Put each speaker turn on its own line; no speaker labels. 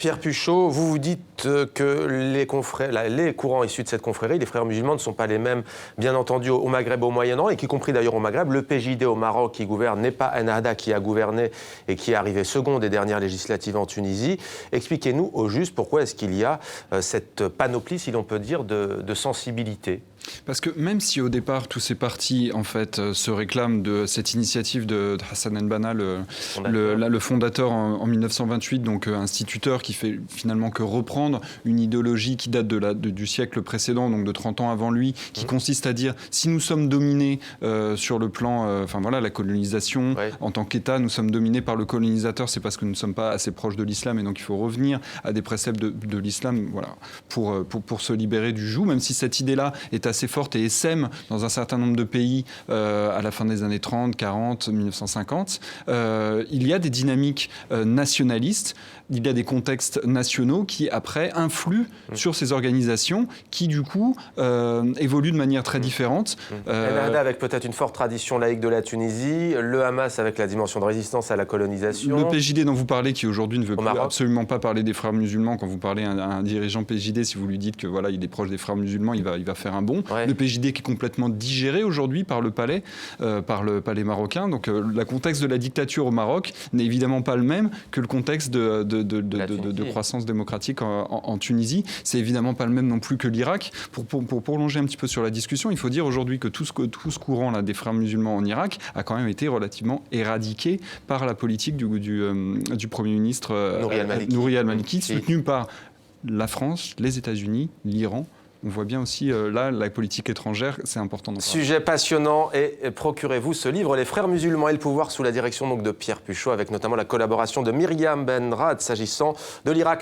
Pierre Puchot, vous dites que les courants issus de cette confrérie, les frères musulmans, ne sont pas les mêmes, bien entendu, au Maghreb, au Moyen-Orient, et qu'y compris d'ailleurs au Maghreb. Le PJD au Maroc qui gouverne n'est pas Ennahda qui a gouverné et qui est arrivé second des dernières législatives en Tunisie. Expliquez-nous au juste pourquoi est-ce qu'il y a cette panoplie, si l'on peut dire, de sensibilité.
Parce que même si au départ tous ces partis en fait se réclament de cette initiative de Hassan el-Banna, le fondateur en 1928, donc instituteur qui fait finalement que reprendre une idéologie qui date du siècle précédent, donc de 30 ans avant lui, qui consiste à dire si nous sommes dominés sur le plan, la colonisation, en tant qu'État, nous sommes dominés par le colonisateur, c'est parce que nous ne sommes pas assez proches de l'islam et donc il faut revenir à des préceptes de l'islam, pour se libérer du joug, même si cette idée-là est assez forte et essaime dans un certain nombre de pays à la fin des années 30, 40, 1950. Il y a des dynamiques nationalistes, il y a des contextes nationaux qui, après, influent sur ces organisations qui, du coup, évoluent de manière très différente.
Ennahda avec peut-être une forte tradition laïque de la Tunisie, le Hamas avec la dimension de résistance à la colonisation.
Le PJD dont vous parlez, qui aujourd'hui ne veut absolument pas parler des frères musulmans. Quand vous parlez à un dirigeant PJD, si vous lui dites que voilà, il est proche des frères musulmans, il va faire un bond. Le PJD qui est complètement digéré aujourd'hui par le palais marocain. Donc le contexte de la dictature au Maroc n'est évidemment pas le même que le contexte de croissance démocratique en Tunisie. C'est évidemment pas le même non plus que l'Irak. Pour prolonger un petit peu sur la discussion, il faut dire aujourd'hui que tout ce courant là, des frères musulmans en Irak a quand même été relativement éradiqué par la politique du Premier ministre Nouri al-Maliki, soutenu par la France, les États-Unis, l'Iran. On voit bien aussi, là, la politique étrangère, c'est important.
Sujet passionnant, et procurez-vous ce livre, Les frères musulmans et le pouvoir, sous la direction donc, de Pierre Puchot, avec notamment la collaboration de Myriam Benrad, s'agissant de l'Irak.